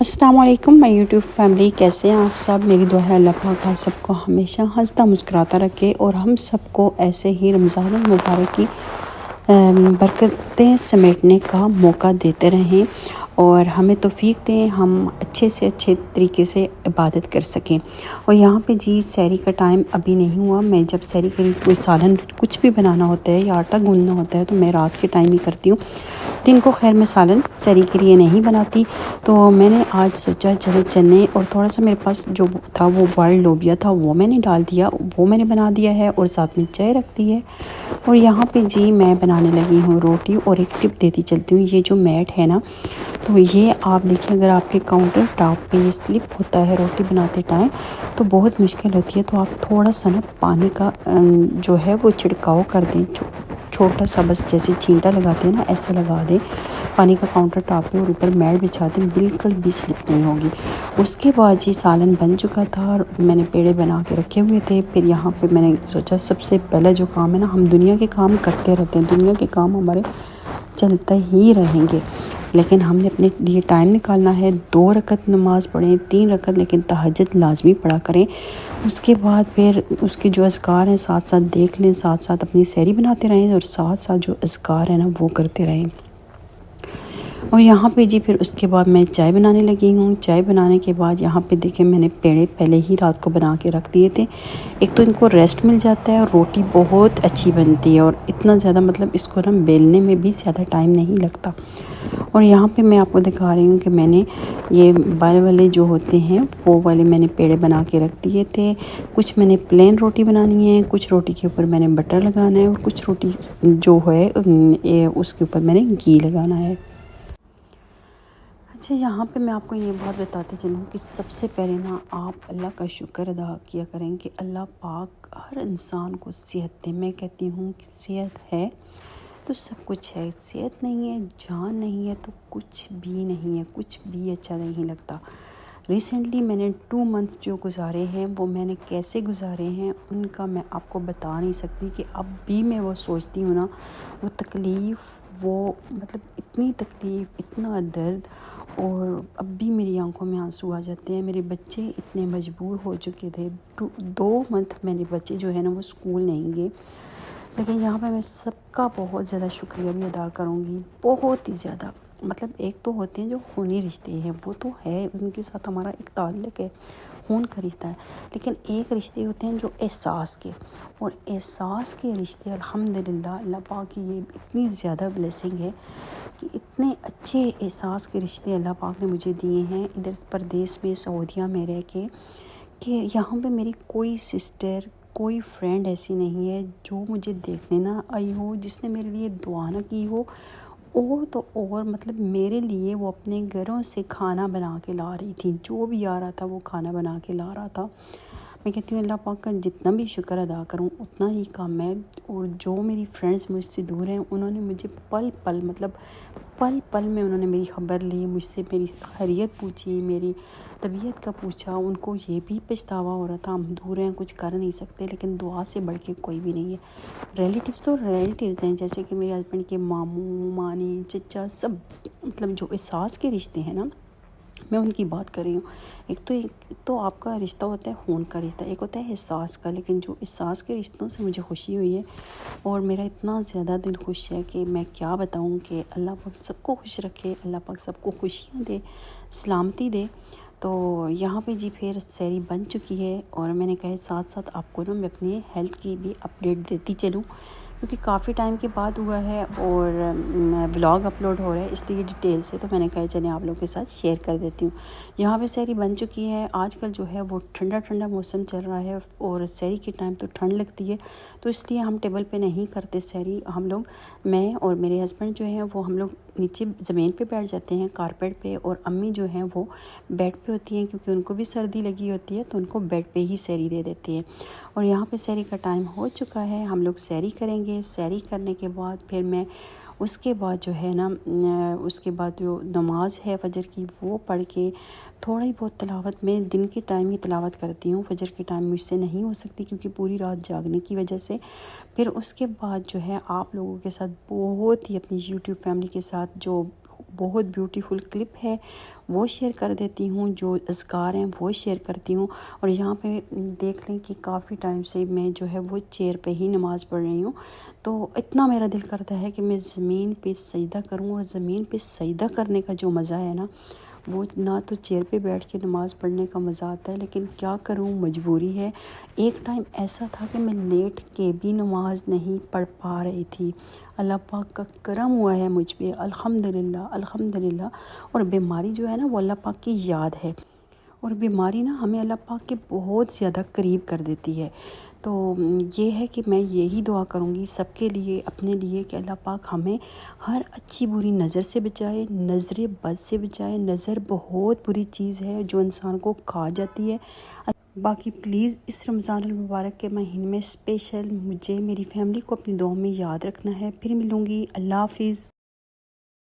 अस्सलाम वालेकुम my YouTube family, कैसे हैं आप सब। मेरी दुआ है अल्लाह पाक आप सबको हमेशा हंसता मुस्कुराता रखे और हम सबको ऐसे ही रमज़ान मुबारक की बरकतें समेटने का मौका देते रहें और हमें तौफीक दें हम अच्छे से अच्छे तरीके से इबादत कर सकें। और यहाँ पे जी सहरी का टाइम अभी नहीं हुआ। मैं जब सहरी के कोई सालन कुछ भी बनाना होता है या आटा गूंदना होता है तो मैं रात के टाइम ही करती हूँ। दिन को खैर मैं सालन सहरी के लिए नहीं बनाती। तो मैंने आज सोचा चलो चने और थोड़ा सा मेरे पास जो था वो बॉइल्ड लोबिया था वो मैंने डाल दिया, वो मैंने बना दिया है और साथ में चाय रख दी है। और यहाँ पे जी मैं बनाने लगी हूँ रोटी। और एक टिप देती चलती हूँ, ये जो मैट है ना, तो ये आप देखिए अगर आपके काउंटर टॉप पे ये स्लिप होता है रोटी बनाते टाइम तो बहुत मुश्किल होती है। तो आप थोड़ा सा ना पानी का जो है वो छिड़काव कर दें, छोटा सा, बस जैसे छींटा लगाते हैं ना ऐसे लगा दें पानी का काउंटर टॉप पे और ऊपर मैट बिछा दें, बिल्कुल भी स्लिप नहीं होगी। उसके बाद जी सालन बन चुका था और मैंने पेड़े बना के रखे हुए थे। फिर यहाँ पे मैंने सोचा सबसे पहला जो काम है ना, हम दुनिया के काम करते रहते हैं, दुनिया के काम हमारे चलते ही रहेंगे, लेकिन हमने अपने लिए टाइम निकालना है। 2 रकत नमाज़ पढ़ें, 3 रकत, लेकिन तहज्जुद लाजमी पढ़ा करें। उसके बाद फिर उसके जो अज़कार हैं साथ साथ देख लें, साथ साथ अपनी सहरी बनाते रहें और साथ साथ जो अज़कार हैं ना वो करते रहें। और यहाँ पे जी फिर उसके बाद मैं चाय बनाने लगी हूँ। चाय बनाने के बाद यहाँ पे देखें मैंने पेड़े पहले ही रात को बना के रख दिए थे। एक तो इनको रेस्ट मिल जाता है और रोटी बहुत अच्छी बनती है और इतना ज़्यादा मतलब इसको ना बेलने में भी ज़्यादा टाइम नहीं लगता। और यहाँ पे मैं आपको दिखा रही हूँ कि मैंने ये बाल वाले जो होते हैं वो वाले मैंने पेड़े बना के रख दिए थे। कुछ मैंने प्लेन रोटी बनानी है, कुछ रोटी के ऊपर मैंने बटर लगाना है और कुछ रोटी जो है उसके ऊपर मैंने घी लगाना है। अच्छा, यहाँ पे मैं आपको ये बात बताती चलूँ कि सबसे पहले ना आप अल्लाह का शुक्र अदा किया करें कि अल्लाह पाक हर इंसान को सेहत दे। मैं कहती हूँ कि सेहत है तो सब कुछ है, सेहत नहीं है, जान नहीं है तो कुछ भी नहीं है, कुछ भी अच्छा नहीं लगता। रिसेंटली मैंने 2 मंथ्स जो गुज़ारे हैं वो मैंने कैसे गुज़ारे हैं उनका मैं आपको बता नहीं सकती। कि अब भी मैं वो सोचती हूँ ना, वो तकलीफ़, वो मतलब इतनी तकलीफ़, इतना दर्द, और अब भी मेरी आंखों में आंसू आ जाते हैं। मेरे बच्चे इतने मजबूर हो चुके थे। 2 मंथ मेरे बच्चे जो है ना वो स्कूल नहीं गए। लेकिन यहाँ पे मैं सबका बहुत ज़्यादा शुक्रिया भी अदा करूँगी, बहुत ही ज़्यादा। मतलब एक तो होते हैं जो खूनी रिश्ते हैं वो तो है, उनके साथ हमारा एक ताल्लुक़ है, खून का रिश्ता है। लेकिन एक रिश्ते होते हैं जो एहसास के, और एहसास के रिश्ते अल्हम्दुलिल्लाह अल्लाह पाक की ये इतनी ज़्यादा ब्लेसिंग है कि इतने अच्छे एहसास के रिश्ते अल्लाह पाक ने मुझे दिए हैं इधर परदेश में, सऊदीया में रह के, कि यहाँ पे मेरी कोई सिस्टर, कोई फ्रेंड ऐसी नहीं है जो मुझे देखने ना आई हो, जिसने मेरे लिए दुआ ना की हो। और तो और मतलब मेरे लिए वो अपने घरों से खाना बना के ला रही थी, जो भी आ रहा था वो खाना बना के ला रहा था। मैं कहती हूँ अल्लाह पाक का जितना भी शुक्र अदा करूँ उतना ही कम है। और जो मेरी फ्रेंड्स मुझसे दूर हैं उन्होंने मुझे पल पल मतलब पल पल में उन्होंने मेरी ख़बर ली, मुझसे मेरी खैरियत पूछी, मेरी तबीयत का पूछा। उनको ये भी पछतावा हो रहा था हम दूर हैं, कुछ कर नहीं सकते, लेकिन दुआ से बढ़ के कोई भी नहीं है। रिलेटिव्स तो रिलेटिव्स हैं, जैसे कि मेरे हस्बैंड के मामू, मानी, चचा, सब मतलब जो एहसास के रिश्ते हैं ना, मैं उनकी बात कर रही हूँ। एक तो आपका रिश्ता होता है खून का रिश्ता, एक होता है एहसास का। लेकिन जो एहसास के रिश्तों से मुझे खुशी हुई है और मेरा इतना ज़्यादा दिल खुश है कि मैं क्या बताऊँ। कि अल्लाह पाक सबको खुश रखे, अल्लाह पाक सबको खुशियाँ दे, सलामती दे। तो यहाँ पे जी फिर सहरी बन चुकी है और मैंने कहा साथ साथ आपको ना मैं अपनी हेल्थ की भी अपडेट देती चलूँ, क्योंकि काफ़ी टाइम के बाद हुआ है और व्लॉग अपलोड हो रहा है, इसलिए डिटेल से तो मैंने कहा चलें आप लोगों के साथ शेयर कर देती हूँ। यहाँ पे सहरी बन चुकी है। आजकल जो है वो ठंडा ठंडा मौसम चल रहा है और सहरी के टाइम तो ठंड लगती है, तो इसलिए हम टेबल पे नहीं करते सहरी। हम लोग, मैं और मेरे हस्बैंड जो हैं वो हम लोग नीचे ज़मीन पे बैठ जाते हैं कारपेट पे, और अम्मी जो हैं वो बेड पे होती हैं, क्योंकि उनको भी सर्दी लगी होती है तो उनको बेड पे ही सहरी दे देती हैं। और यहाँ पे सहरी का टाइम हो चुका है, हम लोग सहरी करेंगे। सहरी करने के बाद फिर मैं उसके बाद जो है ना उसके बाद जो नमाज है फजर की वो पढ़ के थोड़ा ही बहुत तिलावत, में दिन के टाइम ही तिलावत करती हूँ, फजर के टाइम मुझसे नहीं हो सकती क्योंकि पूरी रात जागने की वजह से। फिर उसके बाद जो है आप लोगों के साथ बहुत ही अपनी यूट्यूब फैमिली के साथ जो बहुत ब्यूटीफुल क्लिप है वो शेयर कर देती हूँ, जो अज़कार हैं वो शेयर करती हूँ। और यहाँ पे देख लें कि काफ़ी टाइम से मैं जो है वो चेयर पे ही नमाज़ पढ़ रही हूँ। तो इतना मेरा दिल करता है कि मैं ज़मीन पे सजदा करूँ, और ज़मीन पे सजदा करने का जो मज़ा है ना, वो ना तो चेयर पे बैठ के नमाज़ पढ़ने का मज़ा आता है, लेकिन क्या करूँ, मजबूरी है। एक टाइम ऐसा था कि मैं लेट के भी नमाज़ नहीं पढ़ पा रही थी। अल्लाह पाक का करम हुआ है मुझ पे, अल्हम्दुलिल्लाह अल्हम्दुलिल्लाह। और बीमारी जो है ना वो अल्लाह पाक की याद है, और बीमारी ना हमें अल्लाह पाक के बहुत ज़्यादा करीब कर देती है। तो ये है कि मैं यही दुआ करूँगी सबके लिए, अपने लिए, कि अल्लाह पाक हमें हर अच्छी बुरी नज़र से बचाए, नज़र बद से बचाए। नज़र बहुत बुरी चीज़ है जो इंसान को खा जाती है। बाकी प्लीज़ इस रमज़ान अल मुबारक के महीने में स्पेशल मुझे, मेरी फैमिली को अपनी दुआ में याद रखना है। फिर मिलूँगी। अल्लाह हाफ़िज़।